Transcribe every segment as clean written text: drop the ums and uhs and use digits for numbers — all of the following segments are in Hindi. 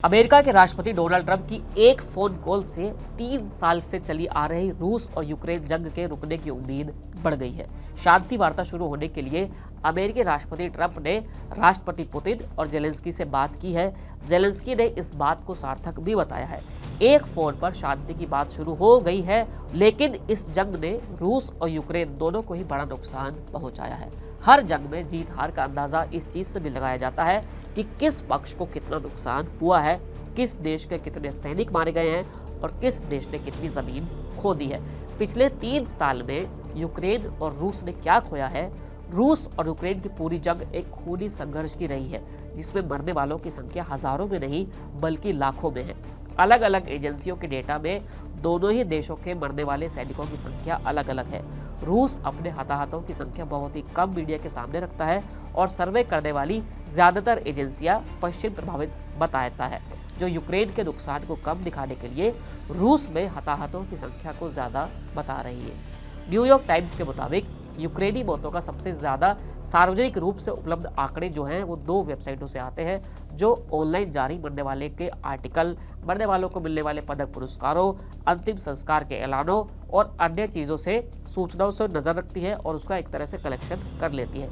अमेरिका के राष्ट्रपति डोनाल्ड ट्रंप की एक फोन कॉल से 3 साल से चली आ रही रूस और यूक्रेन जंग के रुकने की उम्मीद बढ़ गई है। शांति वार्ता शुरू होने के लिए अमेरिकी राष्ट्रपति ट्रंप ने राष्ट्रपति पुतिन और जेलेंस्की से बात की है। जेलेंस्की ने इस बात को सार्थक भी बताया है। एक फोन पर शांति की बात शुरू हो गई है, लेकिन इस जंग ने रूस और यूक्रेन दोनों को ही बड़ा नुकसान पहुंचाया है। हर जंग में जीत हार का अंदाजा इस चीज से भी लगाया जाता है कि किस पक्ष को कितना नुकसान हुआ है, किस देश के कितने सैनिक मारे गए हैं और किस देश ने कितनी जमीन खो दी है। पिछले 3 साल में यूक्रेन और रूस ने क्या खोया है? रूस और यूक्रेन की पूरी जंग एक खूनी संघर्ष की रही है, जिसमें मरने वालों की संख्या हजारों में नहीं बल्कि लाखों में है। अलग अलग एजेंसियों के डेटा में दोनों ही देशों के मरने वाले सैनिकों की संख्या अलग अलग है। रूस अपने हताहतों की संख्या बहुत ही कम मीडिया के सामने रखता है और सर्वे करने वाली ज्यादातर एजेंसियां पश्चिम प्रभावित बताता है, जो यूक्रेन के नुकसान को कम दिखाने के लिए रूस में हताहतों की संख्या को ज्यादा बता रही है। न्यूयॉर्क टाइम्स के मुताबिक यूक्रेनी मौतों का सबसे ज्यादा सार्वजनिक रूप से उपलब्ध आंकड़े जो हैं वो 2 वेबसाइटों से आते हैं, जो ऑनलाइन जारी मरने वाले के आर्टिकल, मरने वालों को मिलने वाले पदक पुरस्कारों, अंतिम संस्कार के ऐलानों और अन्य चीज़ों से सूचनाओं से नजर रखती है और उसका एक तरह से कलेक्शन कर लेती है।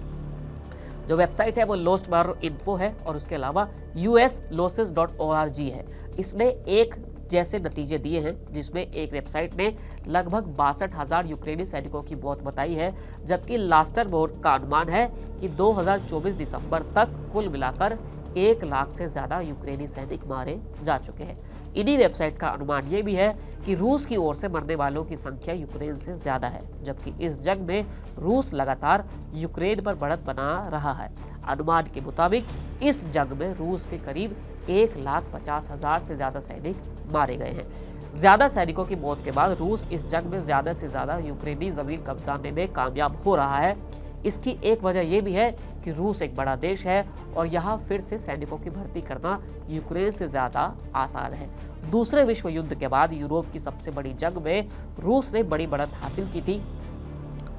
जो वेबसाइट है वो LostBarrow.info है और उसके अलावा uslosses.org है। इसने एक जैसे नतीजे दिए हैं, जिसमें एक वेबसाइट ने लगभग 62,000 यूक्रेनी सैनिकों की मौत बताई है, जबकि लास्टरबोर्ड का अनुमान है कि 2024 दिसंबर तक कुल मिलाकर 1 लाख से ज्यादा यूक्रेनी सैनिक मारे जा चुके हैं। इन्हीं वेबसाइट का अनुमान ये भी है कि रूस की ओर से मरने वालों की संख्या यूक्रेन से ज्यादा है, जबकि इस जंग में रूस लगातार यूक्रेन पर बढ़त बना रहा है। अनुमान के मुताबिक इस जंग में रूस के करीब 1,50,000 से ज्यादा सैनिक मारे गए हैं। ज्यादा सैनिकों की मौत के बाद रूस इस जंग में ज्यादा से ज्यादा यूक्रेनी जमीन कब्जाने में कामयाब हो रहा है। इसकी एक वजह यह भी है कि रूस एक बड़ा देश है और यहाँ फिर से सैनिकों की भर्ती करना यूक्रेन से ज्यादा आसान है। दूसरे विश्व युद्ध के बाद यूरोप की सबसे बड़ी जंग में रूस ने बड़ी बढ़त हासिल की थी।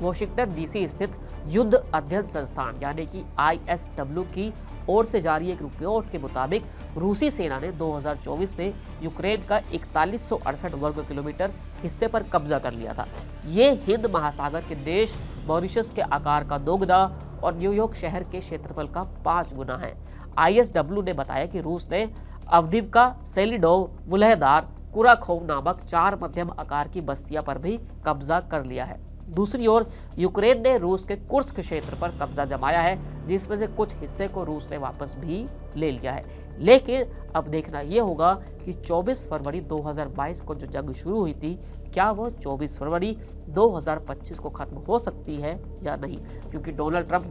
वॉशिंगटन डीसी स्थित युद्ध अध्ययन संस्थान यानी कि ISW की ओर से जारी एक रिपोर्ट के मुताबिक रूसी सेना ने 2024 में यूक्रेन का 4168 वर्ग किलोमीटर हिस्से पर कब्जा कर लिया था। ये हिंद महासागर के देश मॉरिशस के आकार का 2 गुना और न्यूयॉर्क शहर के क्षेत्रफल का 5 गुना है। ISW ने बताया कि रूस ने अवदिवका, सेलिडोव, वुल्हेदार, कुराखोव नामक 4 मध्यम आकार की बस्तियां पर भी कब्जा कर लिया है। दूसरी ओर यूक्रेन ने रूस के कुर्स्क क्षेत्र पर कब्जा जमाया है, जिसमें से कुछ हिस्से को रूस ने वापस भी ले लिया है। लेकिन अब देखना यह होगा कि 24 फरवरी 2022 को जो जंग शुरू हुई थी, क्या वो 24 फरवरी 2025 को खत्म हो सकती है या नहीं, क्योंकि डोनाल्ड ट्रंप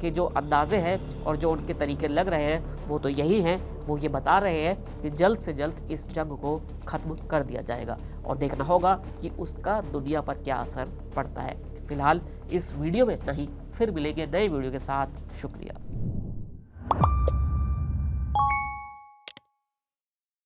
के जो अंदाजे हैं और जो उनके तरीके लग रहे हैं वो तो यही हैं। वो ये बता रहे हैं कि जल्द से जल्द इस जंग को खत्म कर दिया जाएगा और देखना होगा कि उसका दुनिया पर क्या असर पड़ता है। फिलहाल इस वीडियो में इतना ही, फिर मिलेंगे नए वीडियो के साथ। शुक्रिया।